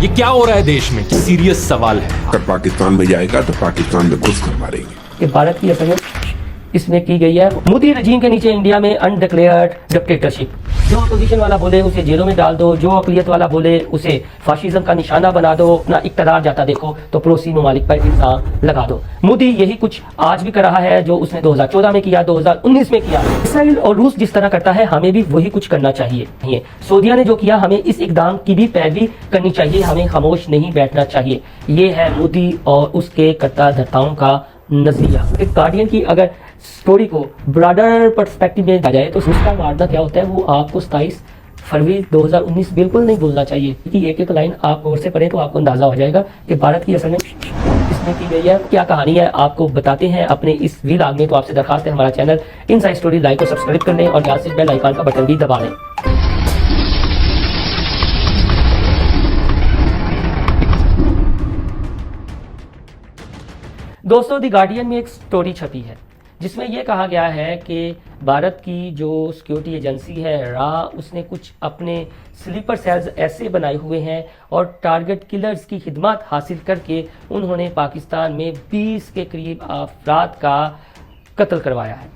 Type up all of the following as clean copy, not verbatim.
ये क्या हो रहा है देश में? सीरियस सवाल है। अगर पाकिस्तान में जाएगा तो पाकिस्तान में घुस कर मारेंगे। कि भारत की असल में इसमें की गई है। मोदी रजीम के नीचे इंडिया में अनडिक्लेयर्ड डिक्टेटरशिप। जो अपोजिशन वाला बोले उसे जेलों में डाल दो, जो अकलियत वाला बोले उसे फाशिज्म का निशाना बना दो, अपना इक़्तिदार जाता देखो तो पड़ोसी ममालिक पर इल्जाम लगा दो। मोदी यही कुछ आज भी कर रहा है जो उसने 2014 में किया, 2019 में किया। इसराइल और रूस जिस तरह करता है हमें भी वही कुछ करना चाहिए। सऊदीया ने जो किया हमें इस इकदाम की भी पैरवी करनी चाहिए, हमें खामोश नहीं बैठना चाहिए। ये है मोदी और उसके करता धर्ताओं का नजरिया। एक गार्डियन की अगर स्टोरी को ब्रॉडर पर्सपेक्टिव में आ जाए तो उसका मारना क्या होता है वो आपको 27 फरवरी 2019 बिल्कुल नहीं भूलना चाहिए कि एक एक लाइन आप गौर से पढ़ें तो आपको अंदाजा हो जाएगा कि भारत की असल में इसमें की गई है क्या कहानी है। आपको बताते हैं अपने इस व्लॉग में। तो आपसे दरखास्त है हमारा चैनल इनसाइड स्टोरी लाइक और सब्सक्राइब कर लें और यहाँ से बेल आइकन का बटन भी दबा लें। दोस्तों द गार्डियन में एक स्टोरी छपी है जिसमें यह कहा गया है कि भारत की जो सिक्योरिटी एजेंसी है रा उसने कुछ अपने स्लीपर सेल्स ऐसे बनाए हुए हैं और टारगेट किलर्स की खिदमत हासिल करके उन्होंने पाकिस्तान में 20 के करीब अफराद का कत्ल करवाया है।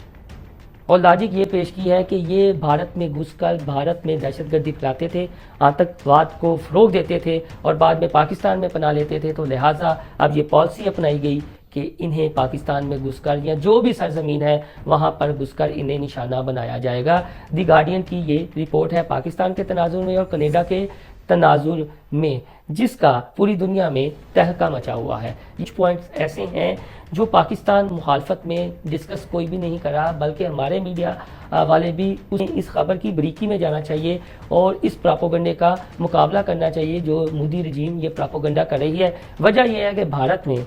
और लॉजिक ये पेश की है कि ये भारत में घुसकर भारत में दहशतगर्दी फैलाते थे, आतंकवाद को फ़रोग देते थे और बाद में पाकिस्तान में पनाह लेते थे। तो लिहाजा अब ये पॉलिसी अपनाई गई कि इन्हें पाकिस्तान में घुसकर या जो भी सरजमीन है वहाँ पर घुसकर इन्हें निशाना बनाया जाएगा। दी गार्डियन की ये रिपोर्ट है पाकिस्तान के तनाजुर में और कनाडा के तनाजुर में जिसका पूरी दुनिया में तहलका मचा हुआ है। कुछ पॉइंट्स ऐसे हैं जो पाकिस्तान मुखालफत में डिस्कस कोई भी नहीं करा बल्कि हमारे मीडिया वाले भी इस खबर की बरीकी में जाना चाहिए और इस प्रोपेगेंडे का मुकाबला करना चाहिए जो मोदी रजीम ये प्रोपेगेंडा कर रही है। वजह यह है कि भारत में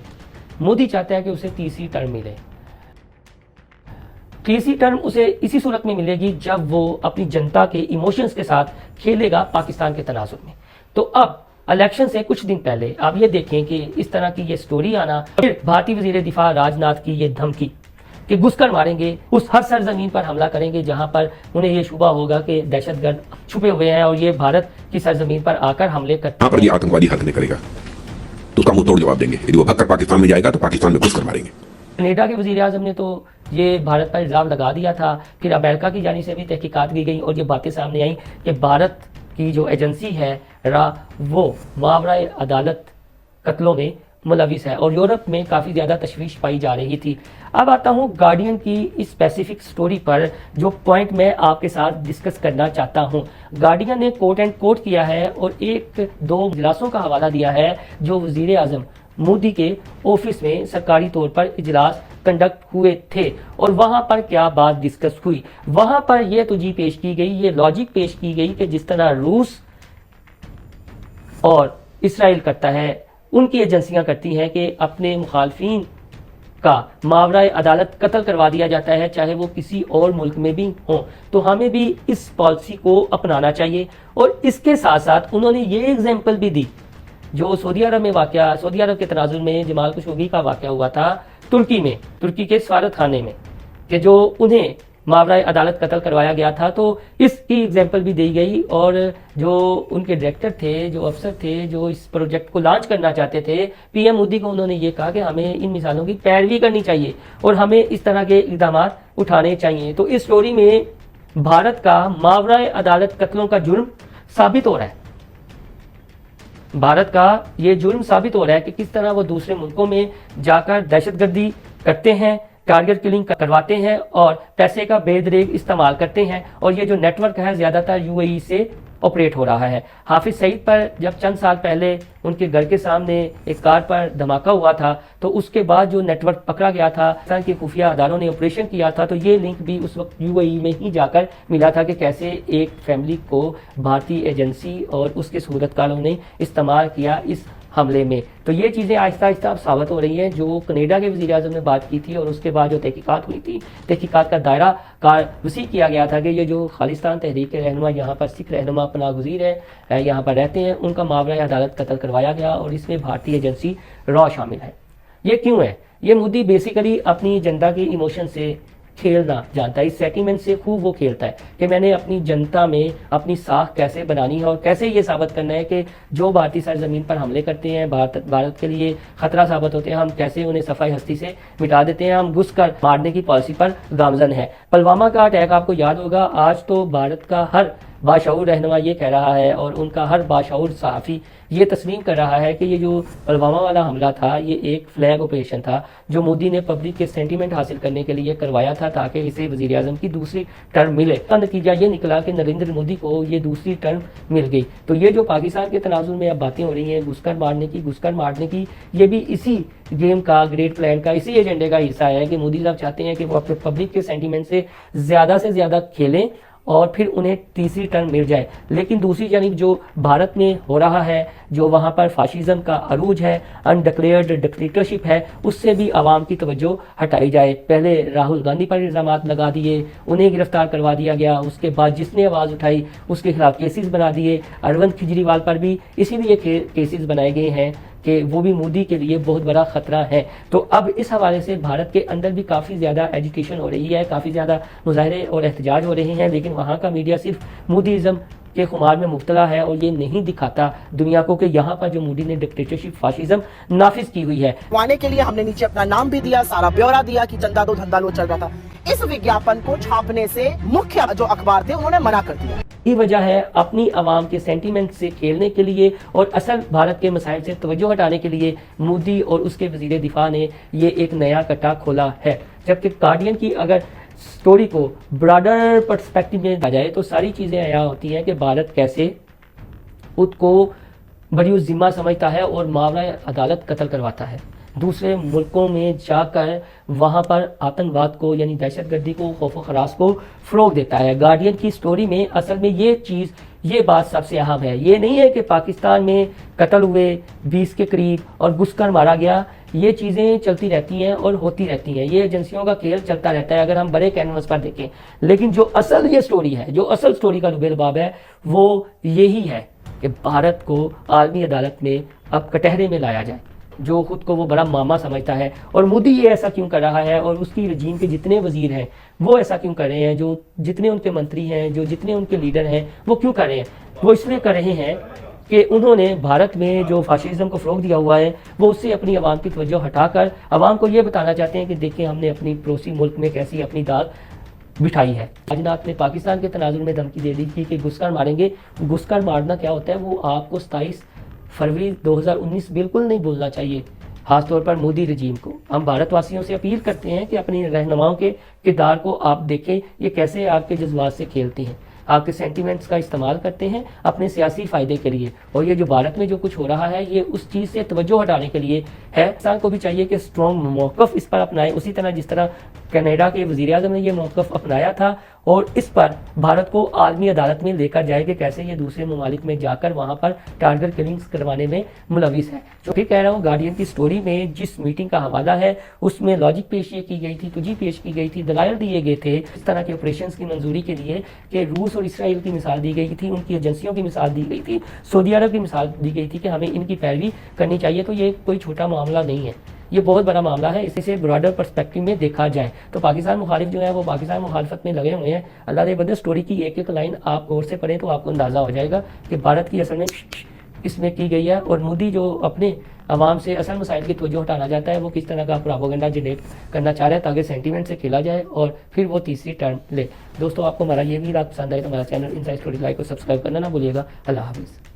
मोदी चाहता है कि उसे तीसरी टर्म मिले। तीसरी टर्म उसे इसी सूरत में मिलेगी जब वो अपनी जनता के इमोशंस के साथ खेलेगा पाकिस्तान के तनाजुर में। तो अब इलेक्शन से कुछ दिन पहले आप ये देखें कि इस तरह की ये स्टोरी आना, फिर भारतीय वजीर दिफा राजनाथ की ये धमकी कि घुसकर मारेंगे, उस हर सरजमीन पर हमला करेंगे जहां पर उन्हें ये शुबा होगा कि दहशतगर्द छुपे हुए हैं और ये भारत की सरजमीन पर आकर हमले करते हैं। पर ये आतंकवादी हक नहीं करेगा तो उसका मुंह तोड़ जवाब देंगे। यदि वो भागकर पाकिस्तान में जाएगा तो पाकिस्तान में घुस कर मारेंगे। कनाडा के वज़ीर आज़म ने तो ये भारत पर इल्ज़ाम लगा दिया था, फिर अमेरिका की जानिब से भी तहकीकात की गई और ये बातें सामने आई कि भारत की जो एजेंसी है रा वो मावराए अदालत कत्लों में मुलविस है और यूरोप में काफ़ी ज़्यादा तशवीश पाई जा रही थी। अब आता हूँ गार्डियन की इस स्पेसिफिक स्टोरी पर जो पॉइंट मैं आपके साथ डिस्कस करना चाहता हूँ। गार्डियन ने कोट एंड कोट किया है और एक दो इजलासों का हवाला दिया है जो वज़ीर आज़म मोदी के ऑफिस में सरकारी तौर पर इजलास कंडक्ट हुए थे और वहां पर क्या बात डिस्कस हुई। वहां पर यह तुझी पेश की गई, ये लॉजिक पेश की गई कि जिस तरह रूस और इसराइल करता है उनकी एजेंसियां करती हैं कि अपने मुखालफिन का मावराए अदालत कत्ल करवा दिया जाता है चाहे वो किसी और मुल्क में भी हो। तो हमें भी इस पॉलिसी को अपनाना चाहिए। और इसके साथ साथ उन्होंने ये एग्जाम्पल भी दी जो सऊदी अरब में वाक़या, सऊदी अरब के तनाजुर में जमाल खशोगी का वाक़या हुआ था तुर्की में, तुर्की के सफारत खाने में, कि जो उन्हें मावराए अदालत कत्ल करवाया गया था। तो इसकी एग्जाम्पल भी दी गई और जो उनके डायरेक्टर थे, जो अफसर थे जो इस प्रोजेक्ट को लॉन्च करना चाहते थे, पीएम मोदी को उन्होंने ये कहा कि हमें इन मिसालों की पैरवी करनी चाहिए और हमें इस तरह के इक़दाम उठाने चाहिए। तो इस स्टोरी में भारत का मावराए अदालत कत्लों का जुर्म साबित हो रहा है। भारत का ये जुर्म साबित हो रहा है कि किस तरह वो दूसरे मुल्कों में जाकर दहशतगर्दी करते हैं, टारगेट किलिंग करवाते हैं और पैसे का बेदरेग इस्तेमाल करते हैं। और ये जो नेटवर्क है ज़्यादातर यूएई से ऑपरेट हो रहा है। हाफिज सईद पर जब चंद साल पहले उनके घर के सामने एक कार पर धमाका हुआ था तो उसके बाद जो नेटवर्क पकड़ा गया था, पाकिस्तान के खुफिया अदारों ने ऑपरेशन किया था, तो ये लिंक भी उस वक्त यूएई में ही जाकर मिला था कि कैसे एक फैमिली को भारतीय एजेंसी और उसके सूरतकारों ने इस्तेमाल किया इस हमले में। तो ये चीज़ें आहिस्ता आहिस्ता अब साबित हो रही हैं। जो कनाडा के वज़ीर आज़म ने बात की थी और उसके बाद जो तहकीकात हुई थी, तहकीकात का दायरा वसी किया गया था कि ये जो खालिस्तान तहरीक के रहनुमा यहाँ पर सिख रहनुमा पनाह गुज़ीर है, यहाँ पर रहते हैं, उनका मावराए अदालत कत्ल करवाया गया और इसमें भारतीय एजेंसी रॉ शामिल है। ये क्यों है? ये मोदी बेसिकली अपनी जनता के इमोशन से کھیلنا جانتا ہے, اس سینٹیمنٹ سے خوب وہ کھیلتا ہے کہ میں نے اپنی جنتا میں اپنی ساکھ کیسے بنانی ہے اور کیسے یہ ثابت کرنا ہے کہ جو بھارتی سرزمین پر حملے کرتے ہیں, بھارت کے لیے خطرہ ثابت ہوتے ہیں, ہم کیسے انہیں صفائی ہستی سے مٹا دیتے ہیں. ہم گھس کر مارنے کی پالیسی پر گامزن ہے. پلوامہ کا اٹیک آپ کو یاد ہوگا, آج تو بھارت کا ہر باشعور رہنما یہ کہہ رہا ہے اور ان کا ہر باشعور صحافی یہ تسلیم کر رہا ہے کہ یہ جو پلوامہ والا حملہ تھا یہ ایک فلیگ آپریشن تھا جو مودی نے پبلک کے سینٹیمنٹ حاصل کرنے کے لیے کروایا تھا تاکہ اسے وزیر اعظم کی دوسری ٹرم ملے. کا نتیجہ یہ نکلا کہ نریندر مودی کو یہ دوسری ٹرم مل گئی. تو یہ جو پاکستان کے تناظر میں اب باتیں ہو رہی ہیں گھس کر مارنے کی, یہ بھی اسی گیم کا, گریٹ پلان کا, اسی ایجنڈے کا حصہ ہے کہ مودی صاحب چاہتے ہیں کہ وہ اپنے پبلک کے سینٹیمنٹ سے زیادہ کھیلیں اور پھر انہیں تیسری ٹرم مل جائے. لیکن دوسری جانب جو بھارت میں ہو رہا ہے, جو وہاں پر فاشزم کا عروج ہے, انڈکلیئرڈ ڈکٹیٹرشپ ہے, اس سے بھی عوام کی توجہ ہٹائی جائے. پہلے راہل گاندھی پر الزامات لگا دیے, انہیں گرفتار کروا دیا گیا, اس کے بعد جس نے آواز اٹھائی اس کے خلاف کیسز بنا دیے. اروند کیجریوال پر بھی اسی لیے کیسز بنائے گئے ہیں کہ وہ بھی مودی کے لیے بہت بڑا خطرہ ہے. تو اب اس حوالے سے بھارت کے اندر بھی کافی زیادہ ایجیٹیشن ہو رہی ہے, کافی زیادہ مظاہرے اور احتجاج ہو رہے ہیں, لیکن وہاں کا میڈیا صرف مودیزم کے خمار میں مبتلا ہے اور یہ نہیں دکھاتا دنیا کو کہ یہاں پر جو مودی نے ڈکٹیٹرشپ فاشزم نافذ کی ہوئی ہے. آنے کے لیے ہم نے نیچے اپنا نام بھی دیا, سارا بیورا دیا کہ چندہ دو دھندا لو چل رہا تھا. اس وگیاپن کو چھاپنے سے مکھیہ جو اخبار تھے انہوں نے منع کر دیا. یہ وجہ ہے اپنی عوام کے سینٹیمنٹ سے کھیلنے کے لیے اور اصل بھارت کے مسائل سے توجہ ہٹانے کے لیے مودی اور اس کے وزیر دفاع نے یہ ایک نیا کٹا کھولا ہے. جبکہ گارڈین کی اگر سٹوری کو براڈر پرسپیکٹو میں آ جائے تو ساری چیزیں ایسا ہوتی ہیں کہ بھارت کیسے خود کو بڑی ذمہ سمجھتا ہے اور ماورا عدالت قتل کرواتا ہے, دوسرے ملکوں میں جا کر وہاں پر آتنکواد کو یعنی دہشت گردی کو, خوف و خراش کو فروغ دیتا ہے. گارڈین کی سٹوری میں اصل میں یہ بات سب سے اہم ہے. یہ نہیں ہے کہ پاکستان میں قتل ہوئے 20 کے قریب اور گھس کر مارا گیا, یہ چیزیں چلتی رہتی ہیں اور ہوتی رہتی ہیں, یہ ایجنسیوں کا کھیل چلتا رہتا ہے اگر ہم بڑے کینوس پر دیکھیں. لیکن جو اصل یہ سٹوری ہے, جو اصل سٹوری کا لب لباب ہے وہ یہی ہے کہ بھارت کو عالمی عدالت میں اب کٹہرے میں لایا جائے, جو خود کو وہ بڑا ماما سمجھتا ہے. اور مودی یہ ایسا کیوں کر رہا ہے اور اس کی رجیم کے جتنے وزیر ہیں وہ ایسا کیوں کر رہے ہیں, جو جتنے ان کے منتری ہیں, جو جتنے ان کے لیڈر ہیں وہ کیوں کر رہے ہیں؟ وہ اس لیے کر رہے ہیں کہ انہوں نے بھارت میں جو فاشزم کو فروغ دیا ہوا ہے وہ اس سے اپنی عوام کی توجہ ہٹا کر عوام کو یہ بتانا چاہتے ہیں کہ دیکھیں ہم نے اپنی پڑوسی ملک میں کیسی اپنی داغ بٹھائی ہے. راجناتھ نے پاکستان کے تناظر میں دھمکی دے دی تھی کہ گھس کر ماریں گے. گھس کر مارنا کیا ہوتا ہے وہ آپ کو 27 فروری 2019 بالکل نہیں بھولنا چاہیے, خاص طور پر مودی رجیم کو. ہم بھارت واسیوں سے اپیل کرتے ہیں کہ اپنی رہنماؤں کے کردار کو آپ دیکھیں, یہ کیسے آپ کے جذبات سے کھیلتے ہیں, آپ کے سینٹیمنٹس کا استعمال کرتے ہیں اپنے سیاسی فائدے کے لیے. اور یہ جو بھارت میں جو کچھ ہو رہا ہے یہ اس چیز سے توجہ ہٹانے کے لیے ہے. پاکستان کو بھی چاہیے کہ اسٹرانگ موقف اس پر اپنائے, اسی طرح جس طرح کینیڈا کے وزیر اعظم نے یہ موقف اپنایا تھا اور اس پر بھارت کو عالمی عدالت میں لے کر جائے کہ کیسے یہ دوسرے ممالک میں جا کر وہاں پر ٹارگٹ کلنگز کروانے میں ملوث ہے. جو پھر کہہ رہا ہوں گارڈین کی سٹوری میں جس میٹنگ کا حوالہ ہے اس میں لاجک پیش کی گئی تھی, تجھی پیش کی گئی تھی, دلائل دیے گئے تھے اس طرح کے آپریشنز کی منظوری کے لیے کہ روس اور اسرائیل کی مثال دی گئی تھی, ان کی ایجنسیوں کی مثال دی گئی تھی, سعودی عرب کی مثال دی گئی تھی کہ ہمیں ان کی پیروی کرنی چاہیے. تو یہ کوئی چھوٹا معاملہ نہیں ہے, یہ بہت بڑا معاملہ ہے. اس سے براڈر پرسپیکٹو میں دیکھا جائے تو پاکستان مخالف جو ہے وہ پاکستان مخالفت میں لگے ہوئے ہیں. اللہ دے بندے سٹوری کی ایک ایک لائن آپ غور سے پڑھیں تو آپ کو اندازہ ہو جائے گا کہ بھارت کی اصل میں اس میں کی گئی ہے. اور مودی جو اپنے عوام سے اصل مسائل کی توجہ ہٹانا چاہتا ہے وہ کس طرح کا پروپیگنڈا جنریٹ کرنا چاہ رہا ہے تاکہ سینٹیمنٹ سے کھیلا جائے اور پھر وہ تیسری ٹرم لے. دوستوں آپ کو ہمارا یہ بھی رات پسند آئے تو ہمارا چینل انسائڈ اسٹوری لائک اور سبسکرائب کرنا نہ بھولیے گا. اللہ حافظ.